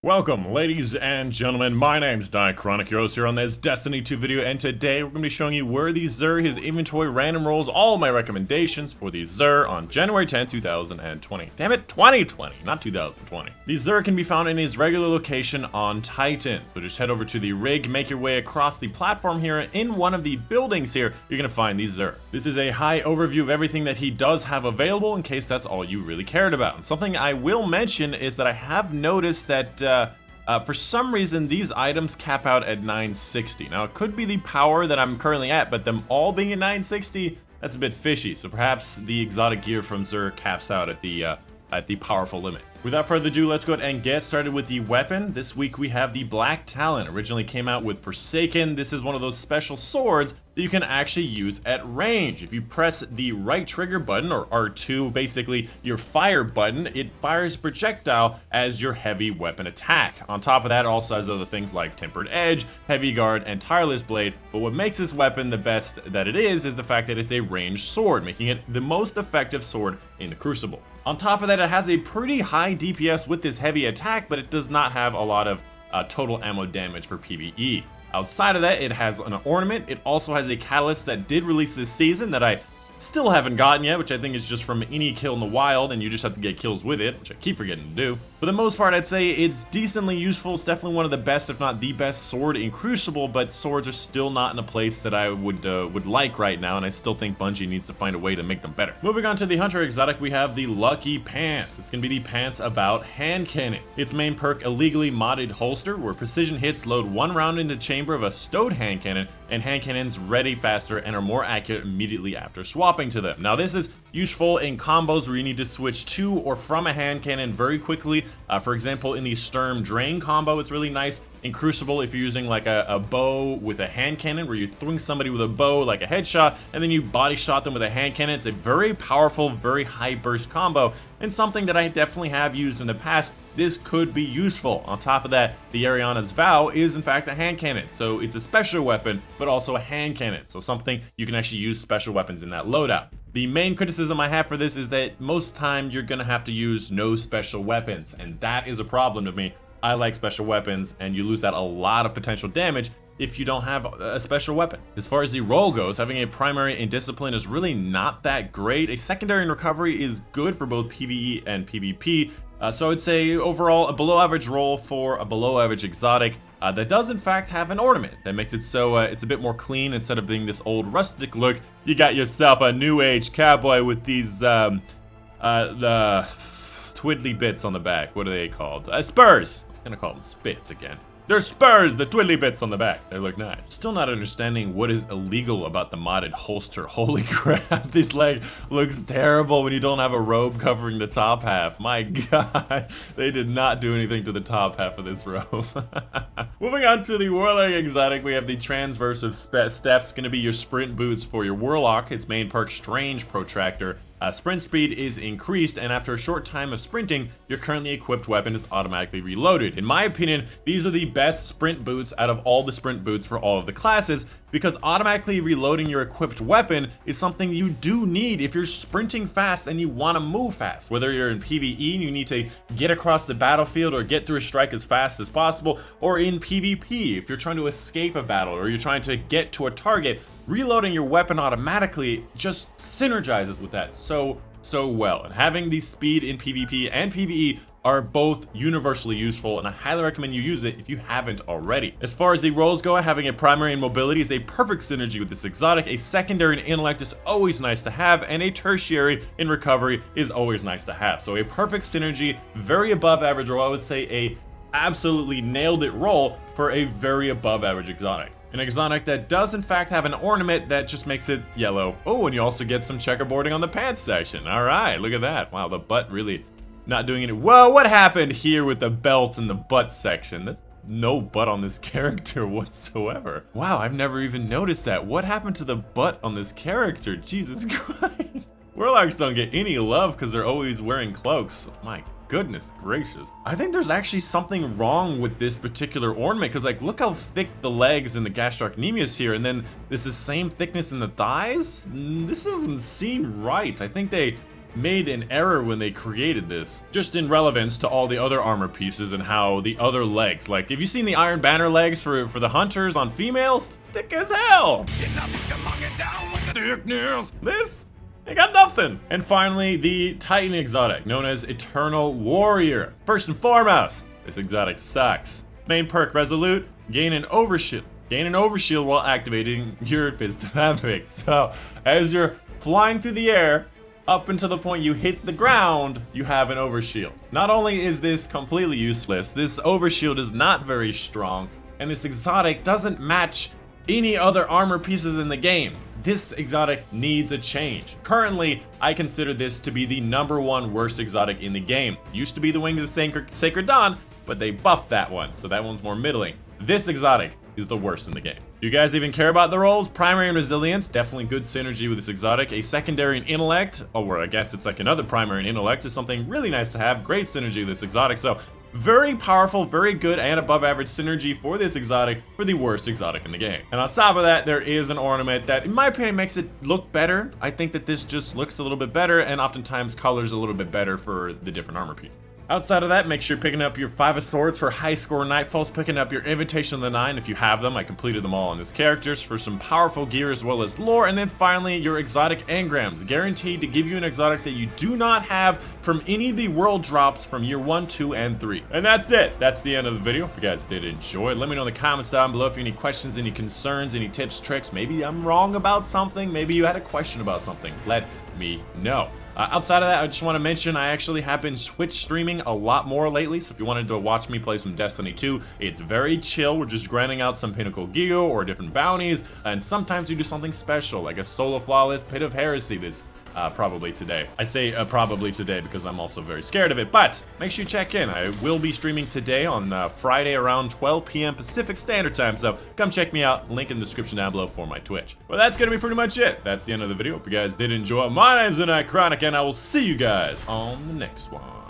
Welcome, ladies and gentlemen. My name's Dychronic, your host here on this Destiny 2 video, and today we're going to be showing you where the Xur, his inventory, random rolls, all my recommendations for the Xur on January 10th, 2020. Damn it, 2020, not 2020. The Xur can be found in his regular location on Titan, so just head over to the rig, make your way across the platform here. In one of the buildings here, you're going to find the Xur. This is a high overview of everything that he does have available in case that's all you really cared about. And something I will mention is that I have noticed that for some reason, these items cap out at 960. Now, it could be the power that I'm currently at, but them all being at 960, that's a bit fishy. So perhaps the exotic gear from Xur caps out at the powerful limit. Without further ado, let's go ahead and get started with the weapon. This week we have the Black Talon. Originally came out with Forsaken. This is one of those special swords that you can actually use at range. If you press the right trigger button, or R2, basically your fire button, it fires projectile as your heavy weapon attack. On top of that, it also has other things like Tempered Edge, Heavy Guard, and Tireless Blade. But what makes this weapon the best that it is the fact that it's a ranged sword, making it the most effective sword in the Crucible. On top of that, it has a pretty high DPS with this heavy attack, but it does not have a lot of total ammo damage for PvE. Outside of that, it has an ornament. It also has a catalyst that did release this season that I still haven't gotten yet, which I think is just from any kill in the wild, and you just have to get kills with it, which I keep forgetting to do. For the most part, I'd say it's decently useful. It's definitely one of the best, if not the best, sword in Crucible, but swords are still not in a place that I would like right now, and I still think Bungie needs to find a way to make them better. Moving on to the Hunter exotic, we have the Lucky Pants. It's gonna be the pants about hand cannon. Its main perk, illegally modded holster, where precision hits load one round into the chamber of a stowed hand cannon, and hand cannons ready faster and are more accurate immediately after swapping to them. Now, this is useful in combos where you need to switch to or from a hand cannon very quickly. For example, in the Sturm Drain combo, it's really nice. In Crucible, if you're using like a bow with a hand cannon, where you're throwing somebody with a bow like a headshot, and then you body shot them with a hand cannon, it's a very powerful, very high burst combo, and something that I definitely have used in the past. This could be useful. On top of that, the Ariana's Vow is in fact a hand cannon, so it's a special weapon, but also a hand cannon, so something you can actually use special weapons in that loadout. The main criticism I have for this is that most time you're gonna have to use no special weapons, and that is a problem to me. I like special weapons, and you lose out a lot of potential damage if you don't have a special weapon. As far as the role goes, having a primary in Discipline is really not that great. A secondary in Recovery is good for both PvE and PvP, so I would say overall a below average role for a below average exotic that does in fact have an ornament that makes it so it's a bit more clean. Instead of being this old rustic look, you got yourself a new age cowboy with these the twiddly bits on the back. What are they called? Spurs. I was gonna call them spits again. They're spurs, the twiddly bits on the back. They look nice. Still not understanding what is illegal about the modded holster. Holy crap, this leg looks terrible when you don't have a robe covering the top half. My god, they did not do anything to the top half of this robe. Moving on to the Warlock exotic, we have the Transversive Steps, gonna be your sprint boots for your Warlock. Its main perk, Strange Protractor. Sprint speed is increased, and after a short time of sprinting, your currently equipped weapon is automatically reloaded. In my opinion, these are the best sprint boots out of all the sprint boots for all of the classes, because automatically reloading your equipped weapon is something you do need if you're sprinting fast and you want to move fast. Whether you're in PvE and you need to get across the battlefield or get through a strike as fast as possible, or in PvP if you're trying to escape a battle or you're trying to get to a target, reloading your weapon automatically just synergizes with that so well. And having the speed in PvP and PvE are both universally useful, and I highly recommend you use it if you haven't already. As far as the roles go, having a primary in mobility is a perfect synergy with this exotic. A secondary in intellect is always nice to have, and a tertiary in recovery is always nice to have. So a perfect synergy, very above average role. I would say a absolutely nailed it role for a very above average exotic. An exotic that does in fact have an ornament that just makes it yellow. Oh, and you also get some checkerboarding on the pants section. All right, look at that. Wow, the butt really not doing any. Whoa, what happened here with the belt and the butt section? There's no butt on this character whatsoever. Wow, I've never even noticed that. What happened to the butt on this character? Jesus Christ. Warlocks don't get any love because they're always wearing cloaks. My goodness gracious. I think there's actually something wrong with this particular ornament, because like, look how thick the legs and the gastrocnemius is here, and then this is the same thickness in the thighs. This doesn't seem right. I think they made an error when they created this, just in relevance to all the other armor pieces and how the other legs, like, have you seen the Iron Banner legs for the hunters on females? Thick as hell! This? They got nothing! And finally, the Titan exotic, known as Eternal Warrior. First and foremost, this exotic sucks. Main perk, Resolute, gain an overshield. Gain an overshield while activating your Fist of Epic. So, as you're flying through the air, up until the point you hit the ground, you have an overshield. Not only is this completely useless, this overshield is not very strong, and this exotic doesn't match any other armor pieces in the game. This exotic needs a change. Currently, I consider this to be the #1 worst exotic in the game. Used to be the Wings of Sacred Dawn, but they buffed that one, so that one's more middling. This exotic is the worst in the game. Do you guys even care about the roles? Primary and Resilience, definitely good synergy with this exotic. A secondary and Intellect, or I guess it's like another primary and Intellect, is something really nice to have. Great synergy with this exotic, so very powerful, very good, and above average synergy for this exotic for the worst exotic in the game. And on top of that, there is an ornament that, in my opinion, makes it look better. I think that this just looks a little bit better, and oftentimes colors a little bit better for the different armor pieces. Outside of that, make sure you're picking up your 5 of Swords for high score Nightfalls, picking up your Invitation of the Nine if you have them. I completed them all on this characters for some powerful gear as well as lore. And then finally, your exotic Engrams, guaranteed to give you an exotic that you do not have from any of the world drops from year 1, 2, and 3. And that's it. That's the end of the video. If you guys did enjoy, let me know in the comments down below if you have any questions, any concerns, any tips, tricks. Maybe I'm wrong about something. Maybe you had a question about something. Let me know. Outside of that, I just want to mention I actually have been Twitch streaming a lot more lately, so if you wanted to watch me play some Destiny 2, it's very chill. We're just grinding out some Pinnacle gear or different bounties, and sometimes we do something special, like a solo flawless Pit of Heresy this probably today. I say probably today because I'm also very scared of it, but make sure you check in. I will be streaming today on Friday around 12 p.m. Pacific Standard Time, so come check me out. Link in the description down below for my Twitch. Well, that's gonna be pretty much it. That's the end of the video. Hope you guys did enjoy. My name's Dychronic, and I will see you guys on the next one.